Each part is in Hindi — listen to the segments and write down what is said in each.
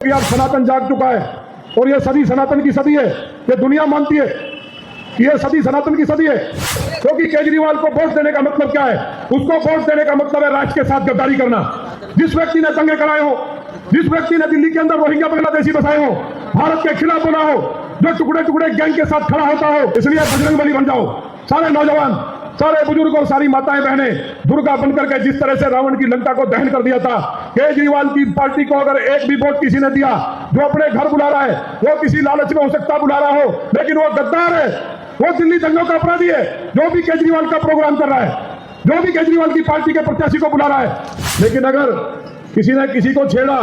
कि अब सनातन जाग चुका है और ये सदी सनातन की सदी है। ये दुनिया मानती है कि ये सदी सनातन की सदी है, क्योंकि केजरीवाल को वोट देने का मतलब क्या है? उसको वोट देने का मतलब है राष्ट्र के साथ गद्दारी करना। जिस व्यक्ति ने दंगे कराए हो, जिस व्यक्ति ने दिल्ली के अंदर रोहिंग्या बांग्लादेशी बसाए हो, भारत के खिलाफ बोला हो, जो टुकड़े टुकड़े गैंग के साथ खड़ा होता हो, इसलिए बजरंगबली बन जाओ। सारे नौजवान, सारे बुजुर्ग और सारी माताएं बहनें दुर्गा बनकर के जिस तरह से रावण की लंका को दहन कर दिया था, केजरीवाल की पार्टी को अगर एक भी वोट किसी ने दिया, जो अपने घर बुला रहा है, वो किसी लालच में हो सकता बुला रहा हो, लेकिन वो गद्दार है, वो दिल्ली दंगों का अपराधी है। जो भी केजरीवाल का प्रोग्राम कर रहा है, जो भी केजरीवाल की पार्टी के प्रत्याशी को बुला रहा है, लेकिन अगर किसी ने किसी को छेड़ा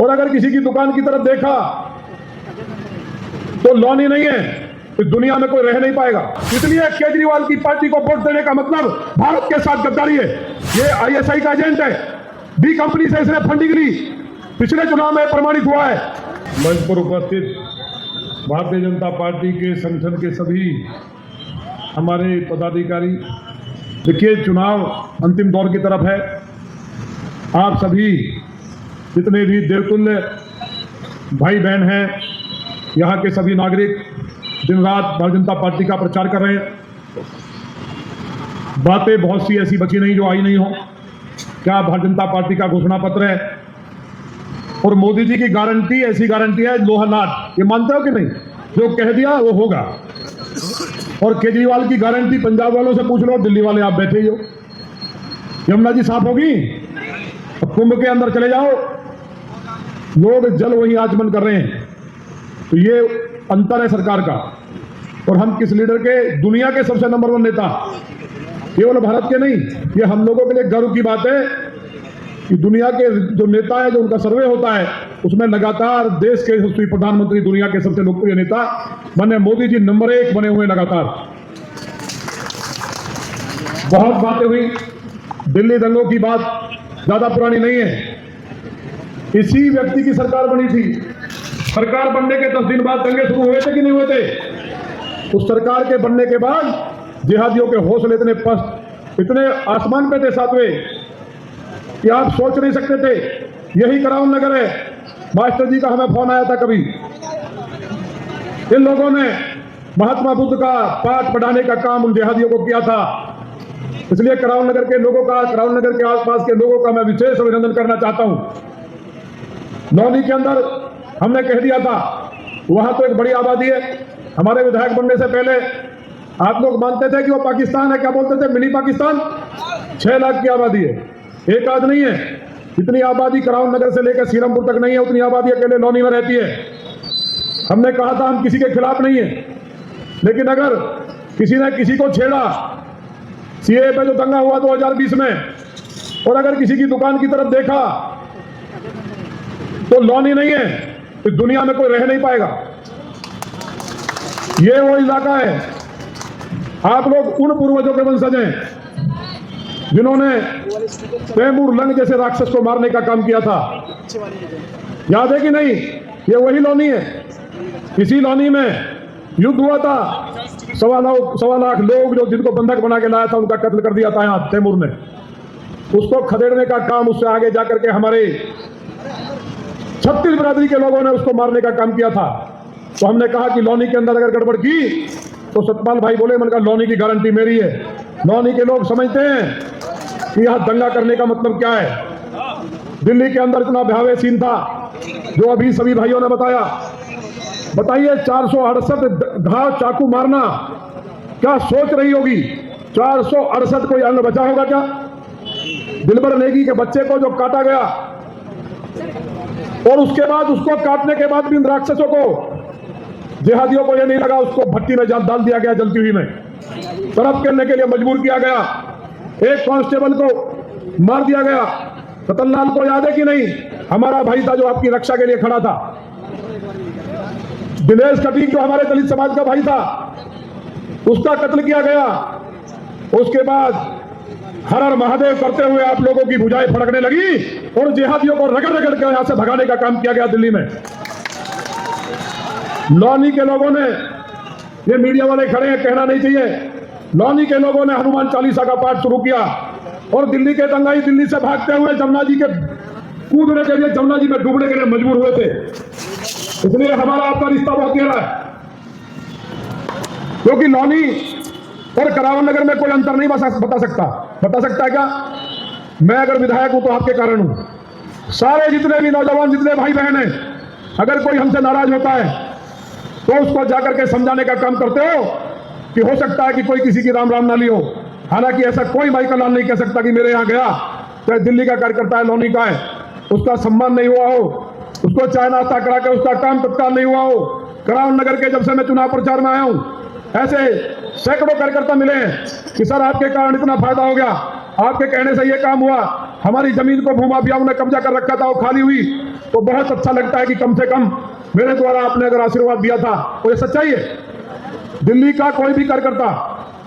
और अगर किसी की दुकान की तरफ देखा तो लॉनी नहीं है, इस दुनिया में कोई रह नहीं पाएगा। इसलिए केजरीवाल की पार्टी को वोट देने का मतलब भारत के साथ गद्दारी है। ये आईएसआई का एजेंट है, बी कंपनी से इसने फंडिंग ली, पिछले चुनाव में प्रमाणित हुआ है। मंच पर उपस्थित भारतीय जनता पार्टी के संगठन के सभी हमारे पदाधिकारी, देखिए चुनाव अंतिम दौर की तरफ है। आप सभी जितने भी देवतुल्य भाई बहन हैं, यहाँ के सभी नागरिक दिन रात भारतीय जनता पार्टी का प्रचार कर रहे हैं। बातें बहुत सी ऐसी बची नहीं जो आई नहीं हो। क्या भारतीय जनता पार्टी का घोषणा पत्र है और मोदी जी की गारंटी, ऐसी गारंटी है लोहा नाट, ये मानते हो कि नहीं? जो कह दिया वो होगा। और केजरीवाल की गारंटी पंजाब वालों से पूछ लो, दिल्ली वाले आप बैठे ही हो। यमुना जी साफ होगी, अब कुंभ के अंदर चले जाओ, लोग जल वहीं आचमन कर रहे हैं। तो ये अंतर है सरकार का। और हम किस लीडर के, दुनिया के सबसे नंबर 1 नेता, केवल भारत के नहीं, ये हम लोगों के लिए गर्व की बात है कि दुनिया के जो नेता है, जो उनका सर्वे होता है, उसमें लगातार देश के यशस्वी प्रधानमंत्री, दुनिया के सबसे लोकप्रिय नेता बने मोदी जी नंबर 1 बने हुए लगातार। बहुत बातें हुई, दिल्ली दंगों की बात ज्यादा पुरानी नहीं है। इसी व्यक्ति की सरकार बनी थी। सरकार बनने के 10 दिन बाद दंगे शुरू हुए थे कि नहीं हुए थे? उस सरकार के बनने के बाद जिहादियों के हौसले इतने पस्त, इतने आसमान पे थे सातवें, कि आप सोच नहीं सकते थे। यही कराउन नगर है। मास्टर जी का हमें फोन आया था कभी। इन लोगों ने महात्मा बुद्ध का पाठ पढ़ाने का काम उन जिहादियों को किया था। इसलिए कराउन नगर के लोगों का, कराउन नगर के आसपास के लोगों का मैं विशेष अभिनंदन करना चाहता हूं। नौनी के अंदर हमने कह दिया था, वहां तो एक बड़ी आबादी है। हमारे विधायक बनने से पहले आप लोग मानते थे कि वो पाकिस्तान है, क्या बोलते थे? मिनी पाकिस्तान। 6 लाख की आबादी है, एक आध नहीं है। इतनी आबादी कराउन नगर से लेकर सीरमपुर तक नहीं है, उतनी आबादी अकेले लौनी में रहती है। हमने कहा था हम किसी के खिलाफ नहीं है, लेकिन अगर किसी ने किसी को छेड़ा, सीए पे जो दंगा हुआ 2020 में, और अगर किसी की दुकान की तरफ देखा तो लॉनी नहीं है, इस दुनिया में कोई रह नहीं पाएगा। ये वो इलाका है। आप लोग उन पूर्वजों के वंशज हैं जिन्होंने तैमूर लंग जैसे राक्षस को मारने का काम किया था। याद है कि नहीं? ये वही लॉनी है। इसी लॉनी में युद्ध हुआ था। 1.25 लाख लोग जो जिनको बंधक बना के लाया था, उनका कत्ल कर दिया था यहाँ तैमूर ने। उसको खदेड़ने का काम, उससे आगे जाकर के हमारे 36 बिरादरी के लोगों ने उसको मारने का काम किया था। तो हमने कहा कि लौनी के अंदर अगर गड़बड़ की तो सतपाल भाई बोले, मैंने कहा लौनी की गारंटी मेरी है। लौनी के लोग समझते हैं कि यहां दंगा करने का मतलब क्या है। दिल्ली के अंदर इतना भयावह सीन था जो अभी सभी भाइयों ने बताया। बताइए, 468 घाव चाकू मारना, क्या सोच रही होगी? 468 कोई अंग बचा होगा क्या? दिलबर नेगी के बच्चे को जो काटा गया, और उसके बाद उसको काटने के बाद भी इन राक्षसों को, जिहादियों को यह नहीं लगा, उसको भट्टी में डाल दिया गया, जलती हुई में तरफ करने के लिए मजबूर किया गया। एक कांस्टेबल को मार दिया गया। रतनलाल को याद है कि नहीं? हमारा भाई था जो आपकी रक्षा के लिए खड़ा था। दिनेश कटीक जो हमारे दलित समाज का भाई था, उसका कत्ल किया गया। उसके बाद हर हर महादेव करते हुए आप लोगों की भुजाएं फड़कने लगी और जिहादियों को रगड़ रगड़ के यहां से भगाने का काम किया गया दिल्ली में। लौनी के लोगों ने, ये मीडिया वाले खड़े हैं, कहना नहीं चाहिए, लौनी के लोगों ने हनुमान चालीसा का पाठ शुरू किया और दिल्ली के दंगाई दिल्ली से भागते हुए जमुना जी के कूदने के लिए जमुना जी में डूबने के लिए मजबूर हुए थे। इसलिए हमारा आपका रिश्ता बहुत गहरा है, क्योंकि लौनी और करावन नगर में कोई अंतर नहीं बता सकता है क्या? मैं अगर विधायक हूं तो आपके कारण हूं। सारे जितने भी नौजवान, जितने भाई बहन हैं, अगर कोई हमसे नाराज होता है तो उसको जाकर के समझाने का काम करते हो कि हो सकता है कि कोई किसी की राम राम ना ली हो। हालांकि ऐसा कोई माइकल लाल नहीं कह सकता कि मेरे यहां गया, चाहे दिल्ली का कार्यकर्ता है, लौनी का है, उसका सम्मान नहीं हुआ हो, उसको चाय नाश्ता करा के उसका काम तत्काल नहीं हुआ हो। करावन नगर के जब से मैं चुनाव प्रचार में आया हूं, ऐसे सैकड़ों कार्यकर्ता मिले हैं कि सर आपके कारण इतना फायदा हो गया, आपके कहने से ये काम हुआ, हमारी जमीन को भूमाफियाओं ने कब्जा कर रखा था, वो खाली हुई, तो बहुत अच्छा लगता है कि कम से कम मेरे द्वारा आपने अगर आशीर्वाद दिया था। तो ये सच्चाई है। दिल्ली का कोई भी कार्यकर्ता,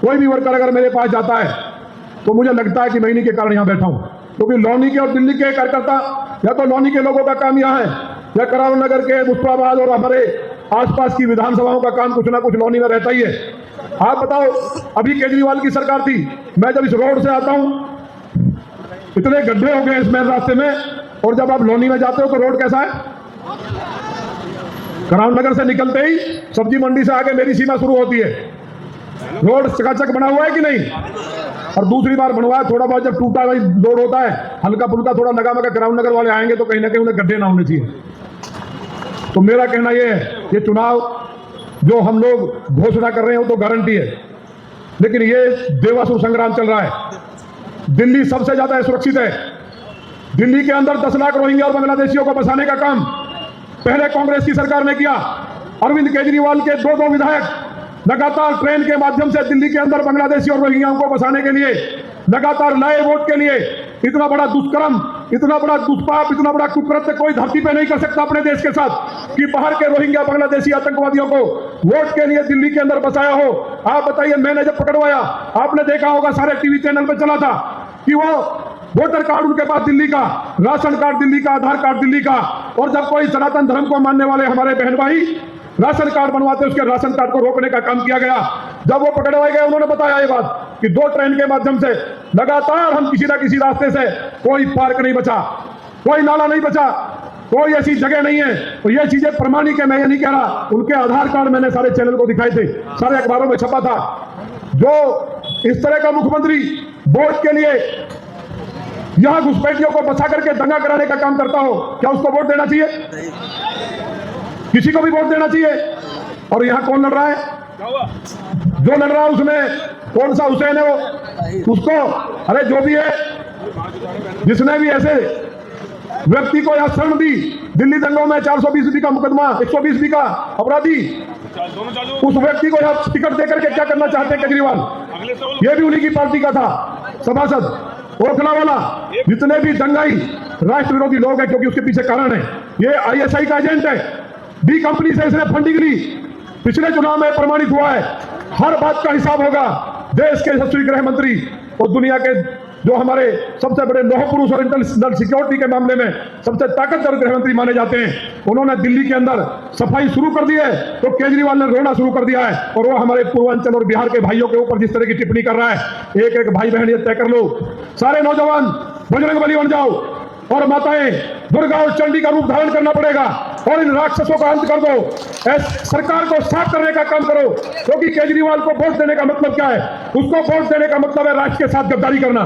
कोई भी वर्कर अगर मेरे पास जाता है तो मुझे लगता है कि मैं इन्हीं के कारण यहां बैठा हूं, क्योंकि लौनी के और दिल्ली के कार्यकर्ता, या तो लौनी के लोगों का काम यहां है, या करावन नगर के, मुस्तफाबाद और हमारे आसपास की विधानसभाओं का काम कुछ ना कुछ लौनी में रहता ही है। आप बताओ, अभी केजरीवाल की सरकार थी, मैं जब इस रोड से आता हूं इतने गड्ढे हो गए इस मेन रास्ते में, और जब आप लौनी में जाते हो तो रोड कैसा है? करावन नगर से निकलते ही सब्जी मंडी से आगे मेरी सीमा शुरू होती है, रोड चकाचक बना हुआ है कि नहीं? और दूसरी बार बनवाया, थोड़ा बहुत जब टूटा भाई रोड होता है, हल्का फुल्का थोड़ा लगा मगा, करावन नगर वाले आएंगे तो कहीं ना कहीं उन्हें गड्ढे ना होने चाहिए। तो मेरा कहना यह है, ये चुनाव जो हम लोग घोषणा कर रहे हैं वो तो गारंटी है, लेकिन ये बेवासुर संग्राम चल रहा है। दिल्ली सबसे ज्यादा सुरक्षित है। दिल्ली के अंदर 10 लाख रोहिंग्या और बांग्लादेशियों को बसाने का काम पहले कांग्रेस की सरकार ने किया। अरविंद केजरीवाल के 2 विधायक लगातार ट्रेन के माध्यम से दिल्ली के अंदर बांग्लादेशी और रोहिंग्याओं को बसाने के लिए, लगातार नए वोट के लिए, इतना बड़ा दुष्कर्म, इतना बड़ा दुष्पाप, इतना बड़ा कुकृत्य कोई धरती पे नहीं कर सकता अपने देश के साथ कि बाहर के रोहिंग्या बांग्लादेशी आतंकवादियों को वोट के लिए दिल्ली के अंदर बसाया हो। आप बताइए, मैंने जब पकड़वाया, आपने देखा होगा सारे टीवी चैनल पे चला था कि वो वोटर कार्ड उनके पास दिल्ली का, राशन कार्ड दिल्ली का, आधार कार्ड दिल्ली का, और जब कोई सनातन धर्म को मानने वाले हमारे बहन भाई राशन कार्ड बनवाते, उसके राशन कार्ड को रोकने का काम किया गया। जब वो पकड़वाए गए, उन्होंने बताया ये बात कि 2 ट्रेन के माध्यम से लगातार हम किसी ना किसी रास्ते से, कोई पार्क नहीं बचा, कोई नाला नहीं बचा, कोई ऐसी जगह नहीं है। तो ये चीजें प्रमाणिक है, मैं ये नहीं कह रहा। उनके आधार कार्ड मैंने सारे चैनल को दिखाए थे, सारे अखबारों में छपा था। जो इस तरह का मुख्यमंत्री वोट के लिए यहां घुसपैठियों को बचा करके दंगा कराने का काम करता हो, क्या उसको वोट देना चाहिए? किसी को भी वोट देना चाहिए? और यहां कौन लड़ रहा है? जो लड़ रहा है उसमें कौन सा हुसैन है वो? उसको, अरे जो भी है, जिसने भी ऐसे व्यक्ति को यहां शरण दी, दिल्ली दंगों में 420B का मुकदमा, 120B का अपराधी, उस व्यक्ति को यहां टिकट देकर के क्या करना चाहते हैं केजरीवाल? ये भी उन्हीं की पार्टी का था सभासद, ओखला वाला। जितने भी दंगाई राष्ट्र विरोधी लोग हैं, क्योंकि उसके पीछे कारण है, ये ISI का एजेंट है, डी कंपनी से इसने फंडिंग ली, पिछले चुनाव में प्रमाणित हुआ है। हर बात का हिसाब होगा। देश के यशस्वी गृह मंत्री और दुनिया के जो हमारे सबसे बड़े लौह पुरुष और इंटरनेशनल सिक्योरिटी के मामले में सबसे ताकतवर गृह मंत्री माने जाते हैं, उन्होंने दिल्ली के अंदर सफाई शुरू कर दी है, तो केजरीवाल ने रोना शुरू कर दिया है। और वो हमारे पूर्वांचल और बिहार के भाइयों के ऊपर जिस तरह की टिप्पणी कर रहा है, एक एक भाई बहन ये तय कर लो, सारे नौजवान बजरंगबली बन जाओ, और माताएं दुर्गा और चंडी का रूप धारण करना पड़ेगा, और इन राक्षसों का अंत कर दो। सरकार को साफ करने का काम करो, क्योंकि केजरीवाल को वोट देने का मतलब क्या है? उसको वोट देने का मतलब है राष्ट्र के साथ गद्दारी करना।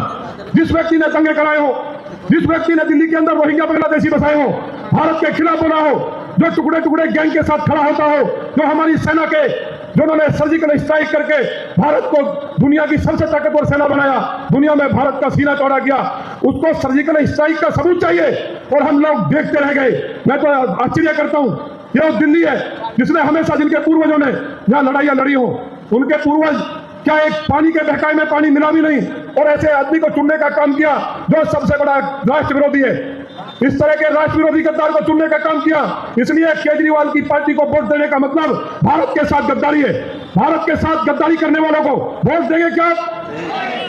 जिस व्यक्ति ने दंगे कराए हो, जिस व्यक्ति ने दिल्ली के अंदर रोहिंग्या बांग्लादेशी बसाए हो, भारत के खिलाफ बोला हो, जो टुकड़े टुकड़े गैंग के साथ खड़ा होता हो, जो हमारी सेना के, जिन्होंने सर्जिकल स्ट्राइक करके भारत को दुनिया की सबसे ताकतवर सेना बनाया, दुनिया में भारत का सीना चौड़ा किया, उसको सर्जिकल स्ट्राइक का सबूत चाहिए, और हम लोग देखते रह गए। मैं तो आश्चर्य करता हूं, ये दिल्ली है जिसने हमेशा, जिनके पूर्वजों ने यहाँ लड़ाइयां लड़ी हो, उनके पूर्वज क्या एक पानी के बहकावे में पानी मिला भी नहीं, और ऐसे आदमी को चुनने का काम किया जो सबसे बड़ा राष्ट्र विरोधी है। इस तरह के राष्ट्र विरोधी गद्दार को चुनने का काम किया। इसलिए केजरीवाल की पार्टी को वोट देने का मतलब भारत के साथ गद्दारी है। भारत के साथ गद्दारी करने वालों को वोट देंगे क्या?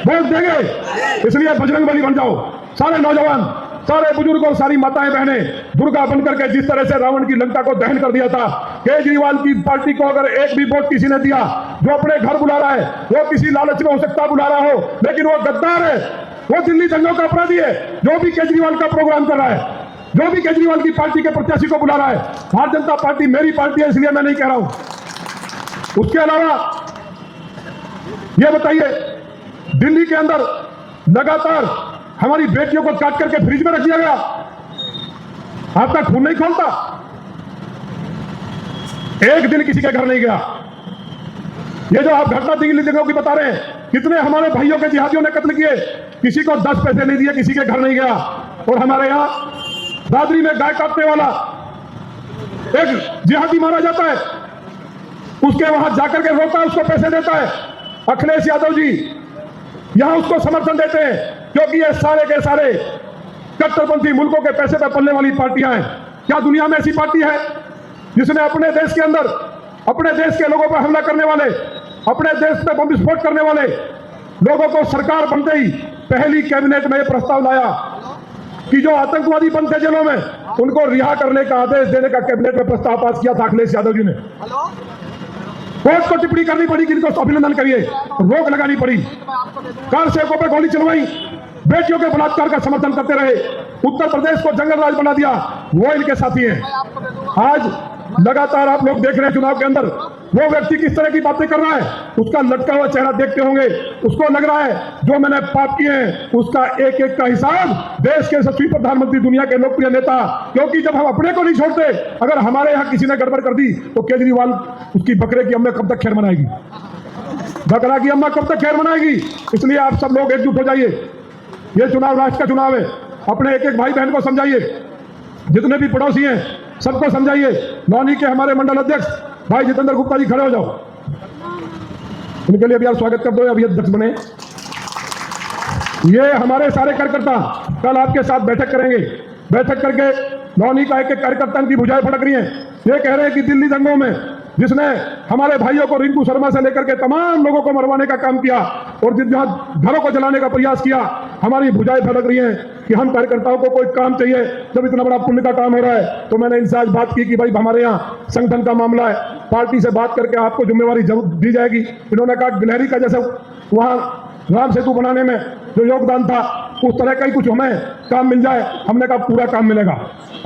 वोट देंगे। इसलिए बजरंगबली बन जाओ, सारे नौजवान, सारे बुजुर्ग और सारी माताएं बहनें दुर्गा बनकर के, जिस तरह से रावण की लंका को दहन कर दिया था। केजरीवाल की पार्टी को अगर एक भी वोट किसी ने दिया, जो अपने घर बुला रहा है, वो किसी लालच में हो सकता बुला रहा हो, लेकिन वो गद्दार है, वो दिल्ली दंगों का अपराधी है, जो भी केजरीवाल का प्रोग्राम कर रहा है। जो भी केजरीवाल की पार्टी के प्रत्याशी को बुला रहा है, भारतीय जनता पार्टी मेरी पार्टी है इसलिए मैं नहीं कह रहा हूं। उसके अलावा यह बताइए, दिल्ली के अंदर लगातार हमारी बेटियों को काट करके फ्रिज में रख दिया गया, आपका खून नहीं खोलता? एक दिन किसी के घर नहीं गया। ये जो आप घटना दिल्ली जगहों की बता रहे हैं, कितने हमारे भाइयों के जिहादियों ने कत्ल किए, किसी को 10 पैसे नहीं दिए, किसी के घर नहीं गया। और हमारे यहां दादरी में गाय काटने वाला एक जिहादी मारा जाता है, उसके वहां जाकर के रोता है, उसको पैसे देता है। अखिलेश यादव जी यहां उसको समर्थन देते हैं, क्योंकि ये सारे के सारे कट्टरपंथी मुल्कों के पैसे पर पलने वाली पार्टियां हैं। क्या दुनिया में ऐसी पार्टी है जिसने अपने देश के अंदर अपने देश के लोगों पर हमला करने वाले, अपने देश में बम विस्फोट करने वाले लोगों को सरकार बनते ही पहली कैबिनेट में यह प्रस्ताव लाया कि जो आतंकवादी बंद थे जेलों में, उनको रिहा करने का आदेश देने का कैबिनेट में प्रस्ताव पास किया था अखिलेश यादव जी ने। कोर्ट को टिप्पणी करनी पड़ी कि इनको अभिनंदन करिए, रोक लगानी पड़ी। कार सेवकों पर गोली चलवाई, बेटियों के बलात्कार का समर्थन करते रहे, उत्तर प्रदेश को जंगल राज बना दिया, वो इनके साथी हैं। आज लगातार आप लोग देख रहे हैं चुनाव के अंदर वो व्यक्ति किस तरह की बातें कर रहा है, उसका लटका हुआ चेहरा देखते होंगे, उसको लग रहा है जो मैंने पाप किए हैं उसका एक एक का हिसाब देश के यशस्वी प्रधानमंत्री, दुनिया के लोकप्रिय नेता, क्योंकि जब हम अपने को नहीं छोड़ते, अगर हमारे यहां किसी ने गड़बड़ कर दी तो केजरीवाल उसकी बकरे की अम्मा कब तक खैर मनाएगी, बकरा की अम्मा कब तक खैर मनाएगी। इसलिए आप सब लोग एकजुट हो जाइए, ये चुनाव राष्ट्र का चुनाव है। अपने एक एक भाई बहन को समझाइए, जितने भी पड़ोसी हैं सबको समझाइए। नौनी के हमारे मंडल अध्यक्ष भाई जितेंद्र गुप्ता जी खड़े हो जाओ, उनके लिए भी आप स्वागत कर दो, अभी अध्यक्ष बने। ये हमारे सारे कार्यकर्ता कल आपके साथ बैठक करेंगे, बैठक करके नौनी का एक एक कार्यकर्ता की भुजाएं फड़क रही हैं। ये कह रहे हैं कि दिल्ली दंगों में जिसने हमारे भाइयों को रिंकू शर्मा से लेकर के तमाम लोगों को मरवाने का काम किया और जहां घरों को जलाने का प्रयास किया, हमारी भुजाएं फड़क रही हैं कि हम कार्यकर्ताओं को कोई काम चाहिए। जब इतना बड़ा पुण्य का काम हो रहा है तो मैंने इनसे आज बात की कि भाई हमारे यहाँ संगठन का मामला है, पार्टी से बात करके आपको जिम्मेवारी जरूर दी जाएगी। इन्होंने कहा गिलहरी का जैसे वहां राम सेतु बनाने में जो योगदान था उस तरह का ही कुछ हमें काम मिल जाए। हमने कहा पूरा काम मिलेगा,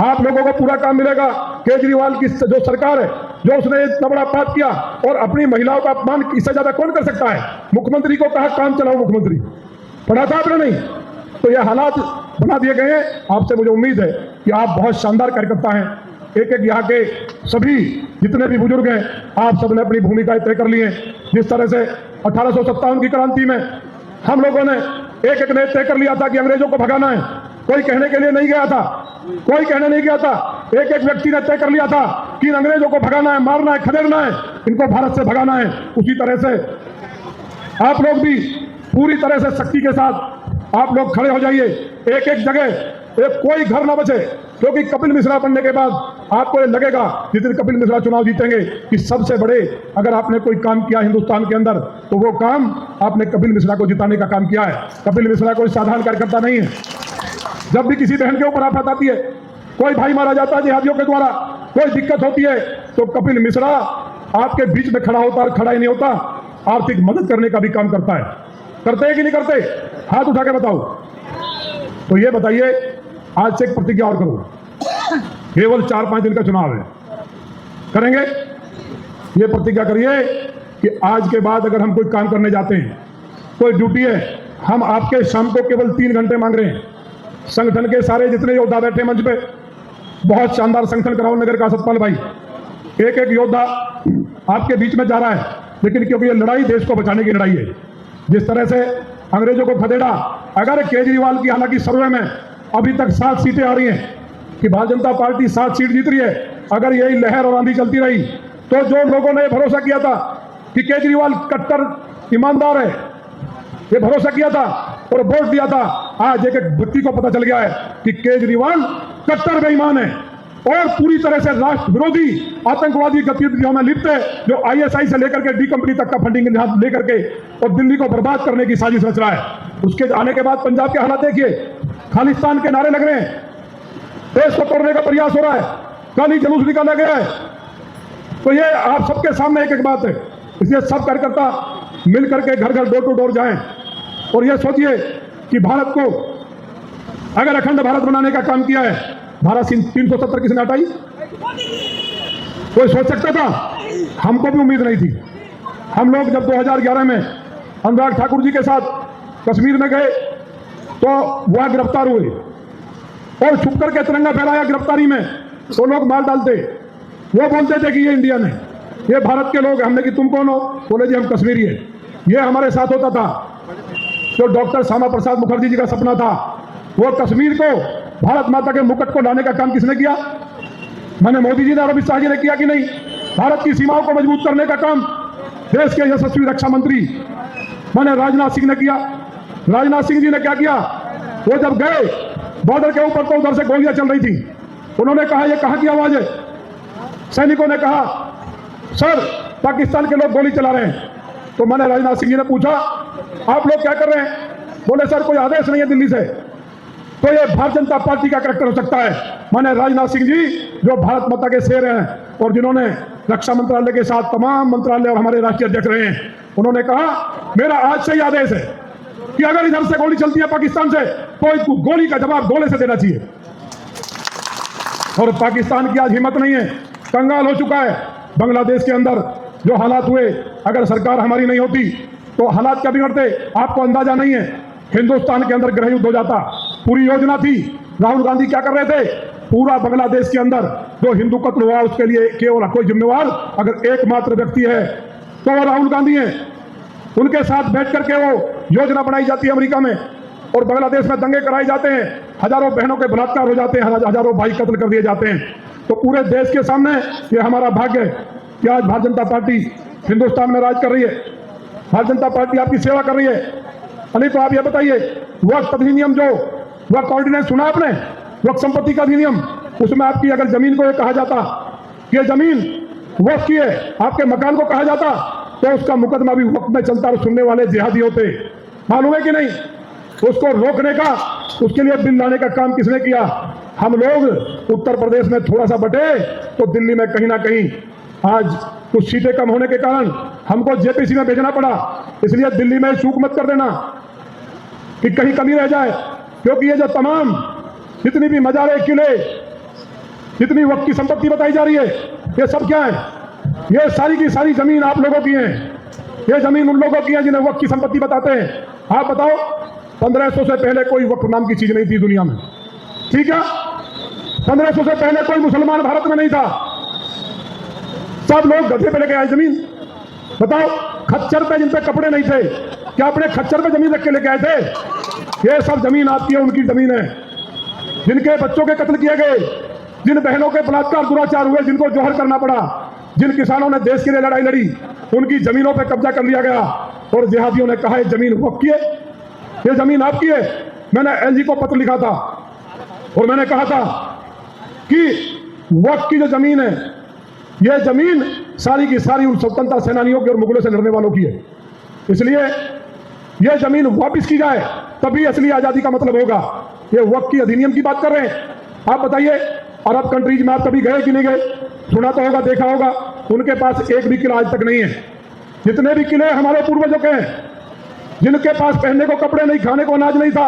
आप लोगों को पूरा काम मिलेगा। केजरीवाल की जो सरकार है, जो उसने इतना बड़ा पाप किया और अपनी महिलाओं का अपमान, इससे ज्यादा कौन कर सकता है। मुख्यमंत्री को कहा काम चलाओ, मुख्यमंत्री पढ़ा था आपने नहीं, तो ये हालात बना दिए गए हैं। आपसे मुझे उम्मीद है कि आप बहुत शानदार कार्यकर्ता हैं। एक एक यहाँ के सभी जितने भी बुजुर्ग हैं, आप सबने अपनी भूमिकाएं तय कर ली हैं। जिस तरह से 1857 की क्रांति में हम लोगों ने एक एक ने तय कर लिया था कि अंग्रेजों को भगाना है, कोई कहने के लिए नहीं गया था, कोई कहने नहीं गया था, एक एक व्यक्ति ने तय कर लिया था कि अंग्रेजों को भगाना है, मारना है, खदेड़ना है, इनको भारत से भगाना है। उसी तरह से आप लोग भी पूरी तरह से शक्ति के साथ आप लोग खड़े हो जाइए। एक एक जगह एक कोई घर ना बचे, क्योंकि कपिल मिश्रा बनने के बाद आपको ये लगेगा जिस दिन कपिल मिश्रा चुनाव जीतेंगे कि सबसे बड़े अगर आपने कोई काम किया हिंदुस्तान के अंदर तो वो काम आपने कपिल मिश्रा को जिताने का काम किया है। कपिल मिश्रा कोई साधारण कार्यकर्ता नहीं है। जब भी किसी बहन के ऊपर आफत आती है, कोई भाई मारा जाता है जिहादियों के द्वारा, कोई दिक्कत होती है, तो कपिल मिश्रा आपके बीच में खड़ा होता, और खड़ा ही नहीं होता, आर्थिक मदद करने का भी काम करता है। करते हैं कि नहीं करते? हाथ उठा के बताओ। तो ये बताइए, आज से एक प्रतिज्ञा और करो, केवल 4-5 दिन का चुनाव है, करेंगे? ये प्रतिज्ञा करिए कि आज के बाद अगर हम कोई काम करने जाते हैं, कोई ड्यूटी है, हम आपके शाम को केवल 3 घंटे मांग रहे हैं। संगठन के सारे जितने योद्धा बैठे मंच पे, बहुत शानदार संगठन कराओ नगर का सतपाल भाई, एक एक योद्धा आपके बीच में जा रहा है, लेकिन क्योंकि ये लड़ाई देश को बचाने की लड़ाई है। जिस तरह से अंग्रेजों को खदेड़ा, अगर केजरीवाल की हालांकि सर्वे में अभी तक 7 सीटें आ रही हैं कि भारतीय जनता पार्टी 7 सीट जीत रही है, अगर यही लहर और आंधी चलती रही तो जो लोगों ने भरोसा किया था कि केजरीवाल कट्टर ईमानदार है, ये भरोसा किया था और वोट दिया था, आज एक एक व्यक्ति को पता चल गया है कि केजरीवाल कट्टर बेईमान है और पूरी तरह से राष्ट्र विरोधी आतंकवादी गतिविधियों में लिप्त है, जो ISI से लेकर के डी कंपनी तक का फंडिंग लेकर के और दिल्ली को बर्बाद करने की साजिश रच रहा है। उसके आने के बाद पंजाब के हालात देखिए, खालिस्तान के नारे लग रहे हैं, देश को तोड़ने का प्रयास हो रहा है, कल ही जुलूस निकाला गया है। तो ये आप सबके सामने एक एक बात है। इसलिए सब कार्यकर्ता मिल करके घर घर डोर टू डोर जाएं और ये सोचिए कि भारत को अगर अखंड भारत बनाने का काम किया है धारा 370 किसने हटाई? कोई सोच सकता था? हमको भी उम्मीद नहीं थी। हम लोग जब 2011 में अनुराग ठाकुर जी के साथ कश्मीर में गए तो वह गिरफ्तार हुए और छुप करके तिरंगा फहराया गिरफ्तारी में, तो लोग मार डालते। वो बोलते थे कि ये इंडियन है, ये भारत के लोग। हमने कि तुम कौन हो? बोले जी हम कश्मीरी है। ये हमारे साथ होता था। जो डॉक्टर श्यामा प्रसाद मुखर्जी जी का सपना था, वो कश्मीर को भारत माता के मुकुट को लाने का काम किसने किया? मैंने मोदी जी ने और अमित शाह जी ने किया कि नहीं? भारत की सीमाओं को मजबूत करने का काम देश के यशस्वी रक्षा मंत्री मैंने राजनाथ सिंह ने किया। राजनाथ सिंह जी ने क्या किया? वो जब गए बॉर्डर के ऊपर तो उधर से गोलियां चल रही थी। उन्होंने कहा ये कहां की आवाज है? सैनिकों ने कहा सर पाकिस्तान के लोग गोली चला रहे हैं। तो मैंने राजनाथ सिंह जी ने पूछा आप लोग क्या कर रहे हैं? बोले सर कोई आदेश नहीं है दिल्ली से। तो ये भारतीय जनता पार्टी का करैक्टर हो सकता है। मैंने राजनाथ सिंह जी जो भारत माता के शेर हैं और जिन्होंने रक्षा मंत्रालय के साथ तमाम मंत्रालय और हमारे राष्ट्रीय अध्यक्ष रहे हैं, उन्होंने कहा मेरा आज से ही आदेश है कि अगर इधर से गोली चलती है पाकिस्तान से तो इस गोली का जवाब गोले से देना चाहिए। और पाकिस्तान की आज हिम्मत नहीं है, कंगाल हो चुका है। बांग्लादेश के अंदर जो हालात हुए, अगर सरकार हमारी नहीं होती तो हालात क्या बिगड़ते आपको अंदाजा नहीं है। हिंदुस्तान के अंदर गृह युद्ध हो जाता। पूरी योजना थी। राहुल गांधी क्या कर रहे थे? पूरा बांग्लादेश के अंदर जो हिंदू कत्ल हुआ उसके लिए केवल कोई जिम्मेवार अगर एकमात्र व्यक्ति है तो वो राहुल गांधी हैं। उनके साथ बैठ करके वो योजना बनाई जाती है अमेरिका में और बांग्लादेश में दंगे कराए जाते हैं, हजारों बहनों के बलात्कार हो जाते हैं, हजारों भाई कत्ल कर दिए जाते हैं। तो पूरे देश के सामने ये हमारा भाग्य है कि आज भारतीय जनता पार्टी हिंदुस्तान में राज कर रही है। भारतीय जनता पार्टी आपकी सेवा कर रही है। नहीं तो आप ये बताइए वक्फ अधिनियम जो वक्फ ऑर्डिनेंस सुना आपने? वक्फ संपत्ति का अधिनियम, उसमें आपकी अगर जमीन को ये कहा जाता कि ये जमीन वक्फ की है, आपके मकान को कहा जाता तो उसका मुकदमा भी वक्त में चलता और सुनने वाले जिहादी होते। मालूम है कि नहीं? उसको रोकने का, उसके लिए बिल लाने का काम किसने किया? हम लोग उत्तर प्रदेश में थोड़ा सा बटे तो दिल्ली में कहीं ना कहीं आज कुछ सीटें कम होने के कारण हमको जेपीसी में भेजना पड़ा। इसलिए दिल्ली में चूक मत कर देना कि कहीं कमी रह जाए, क्योंकि ये जो तमाम जितनी भी मजारे किले, जितनी वक्त की संपत्ति बताई जा रही है, ये सब क्या है? ये सारी की सारी जमीन आप लोगों की है। ये जमीन उन लोगों की है जिन्हें वक्त की संपत्ति बताते हैं। आप बताओ 1500 से पहले कोई वक्त नाम की चीज नहीं थी दुनिया में, ठीक है? 1500 से पहले कोई मुसलमान भारत में नहीं था। सब लोग गधे पे लेके आए जमीन। बताओ खच्चर पे जिन पे कपड़े नहीं थे, क्या अपने खच्चर पे जमीन रख के लेके आए थे? ये सब जमीन आपकी है, उनकी जमीन है। जिनके बच्चों के कत्ल किए गए, जिन बहनों के बलात्कार दुराचार हुए, जिनको जोहर करना पड़ा, जिन किसानों ने देश के लिए लड़ाई लड़ी, उनकी जमीनों पे कब्जा कर लिया गया और जिहादियों ने कहा ये जमीन वक्फ की है, ये जमीन आपकी है। मैंने एलजी को पत्र लिखा था और मैंने कहा था कि वक्फ की जो जमीन है, यह जमीन सारी की सारी उन स्वतंत्रता सेनानियों की और मुगलों से लड़ने वालों की है। इसलिए यह जमीन वापस की जाए, तभी असली आजादी का मतलब होगा। ये वक्फ की अधिनियम की बात कर रहे हैं। आप बताइए अरब कंट्रीज में आप कभी गए कि नहीं गए? सुना तो होगा, देखा होगा। उनके पास एक भी किला आज तक नहीं है। जितने भी किले हमारे पूर्वजों के हैं, जिनके पास पहनने को कपड़े नहीं, खाने को अनाज नहीं था,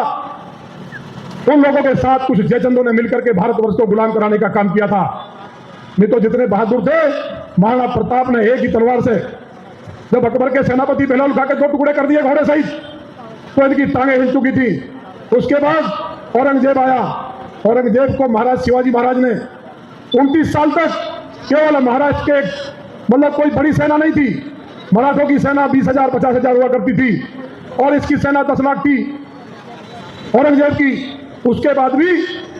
उन लोगों के साथ कुछ जयचंदों ने मिलकर के भारतवर्ष को गुलाम कराने का काम किया था। नहीं तो जितने बहादुर थे, महाराणा प्रताप ने एक ही तलवार से जब अकबर के सेनापति बेलाल खा के 2 टुकड़े कर दिए घोड़े सहित, तो इनकी टांगें हिल चुकी थी। उसके बाद औरंगजेब आया। औरंगजेब को महाराज शिवाजी महाराज ने 29 साल तक केवल महाराष्ट्र के मतलब कोई बड़ी सेना नहीं थी। मराठों की सेना 20,000 50,000 हुआ करती थी और इसकी सेना 10 लाख थी औरंगजेब की। उसके बाद भी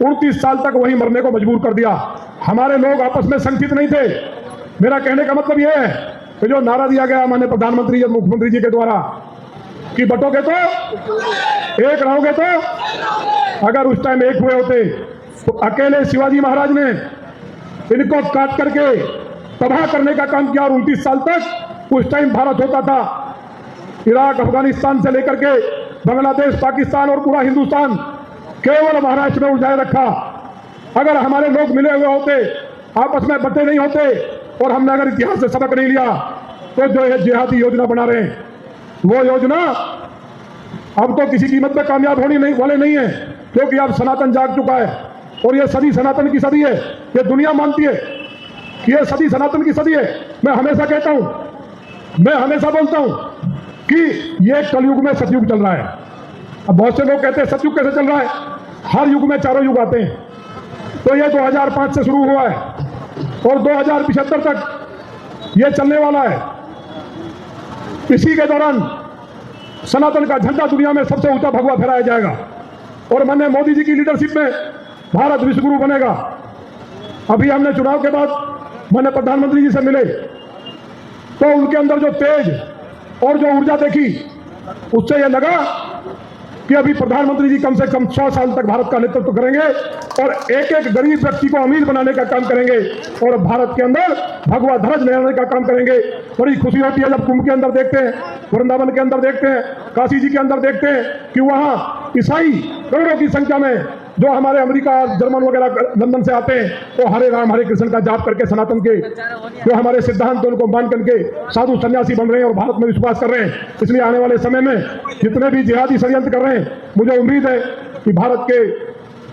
29 साल तक वहीं मरने को मजबूर कर दिया। हमारे लोग आपस में संगठित नहीं थे। मेरा कहने का मतलब यह है कि जो नारा दिया गया माननीय प्रधानमंत्री और मुख्यमंत्री जी के द्वारा कि बटोगे तो एक, रहोगे तो, अगर उस टाइम एक हुए होते तो अकेले शिवाजी महाराज ने इनको काट करके तबाह करने का काम किया और 29 साल तक उस टाइम भारत होता था। इराक, अफगानिस्तान से लेकर के बांग्लादेश, पाकिस्तान और पूरा हिंदुस्तान केवल महाराष्ट्र में उलझाए रखा। अगर हमारे लोग मिले हुए होते, आपस में बटे नहीं होते और हमने अगर इतिहास से सबक नहीं लिया, तो जो ये जिहादी योजना बना रहे हैं वो योजना अब तो किसी कीमत पे कामयाब होने वाले नहीं है, क्योंकि अब सनातन जाग चुका है। और ये सदी सनातन की सदी है। ये दुनिया मानती है कि ये सदी सनातन की सदी है। मैं हमेशा कहता हूं, मैं हमेशा बोलता हूं कि ये कलयुग में सतयुग चल रहा है। अब बहुत से लोग कहते हैं सतयुग कैसे चल रहा है, हर युग में चारों युग आते हैं। तो ये 2005 से शुरू हुआ है और 2075 तक ये चलने वाला है। इसी के दौरान सनातन का झंडा दुनिया में सबसे ऊंचा भगवा फहराया जाएगा और माननीय मोदी जी की लीडरशिप में भारत विश्वगुरु बनेगा। अभी हमने चुनाव के बाद मैंने प्रधानमंत्री जी से मिले तो उनके अंदर जो तेज और जो ऊर्जा देखी, उससे यह लगा कि अभी प्रधानमंत्री जी कम से कम 100 साल तक भारत का नेतृत्व करेंगे और एक एक गरीब व्यक्ति को अमीर बनाने का काम करेंगे और भारत के अंदर भगवा ध्वज लहराने का काम करेंगे। बड़ी खुशी होती है जब कुंभ के अंदर देखते हैं, वृंदावन के अंदर देखते हैं, काशी जी के अंदर देखते हैं कि वहां ईसाई करोड़ों की संख्या में जो हमारे अमेरिका, जर्मन वगैरह लंदन से आते हैं, तो हरे राम हरे कृष्ण का जाप करके सनातन के जो हमारे सिद्धांत उनको मान करके साधु सन्यासी बन रहे हैं और भारत में विश्वास कर रहे हैं। इसलिए आने वाले समय में जितने भी जिहादी षड्यंत्र कर रहे हैं, मुझे उम्मीद है कि भारत के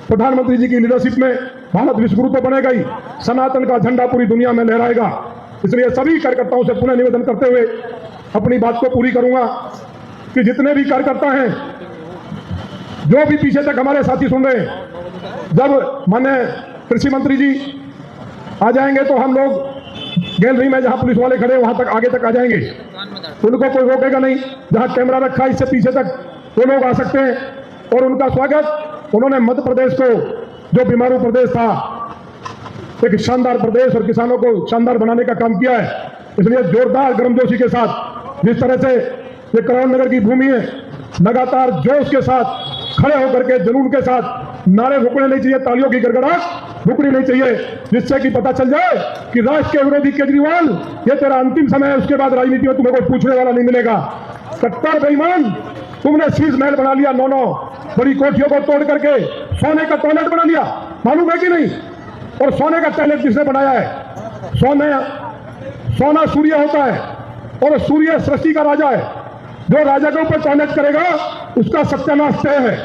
प्रधानमंत्री जी की लीडरशिप में भारत विश्वगुरु तो बनेगा ही, सनातन का झंडा पूरी दुनिया में लहराएगा। इसलिए सभी कार्यकर्ताओं से पुनः निवेदन करते हुए अपनी बात को पूरी करूंगा कि जितने भी कार्यकर्ता हैं, जो भी पीछे तक हमारे साथी सुन रहे हैं, जब माननीय कृषि मंत्री जी आ जाएंगे तो हम लोग गैलरी में जहां पुलिस वाले खड़े वहां तक आगे तक आ जाएंगे, उनको कोई रोकेगा नहीं। जहां कैमरा रखा इससे पीछे तक वो लोग आ सकते हैं और उनका स्वागत। उन्होंने मध्य प्रदेश को, जो बीमारू प्रदेश था, एक शानदार प्रदेश और किसानों को शानदार बनाने का काम किया है। इसलिए जोरदार गर्मजोशी के साथ, जिस तरह से ये करोड़ नगर की भूमि है, लगातार जोश के साथ खड़े होकर के जुनून के साथ नारे रुकने नहीं चाहिए, तालियों की गड़गड़ाहट रुकनी नहीं चाहिए, जिससे कि पता चल जाए कि राष्ट्र के विरोधी केजरीवाल, ये तेरा अंतिम समय है, उसके बाद राजनीति में तुम्हें कोई पूछने वाला नहीं मिलेगा। कट्टर बेईमान, तुमने शीश महल बना लिया, 9 बड़ी कोठियों को तोड़ करके सोने का टॉयलेट बना लिया, मालूम है कि नहीं? और सोने का टॉयलेट किसने बनाया है? सोना सूर्य होता है और सूर्य सृष्टि का राजा है। जो राजा के ऊपर टॉयलेट करेगा उसका सत्यानाश तय है।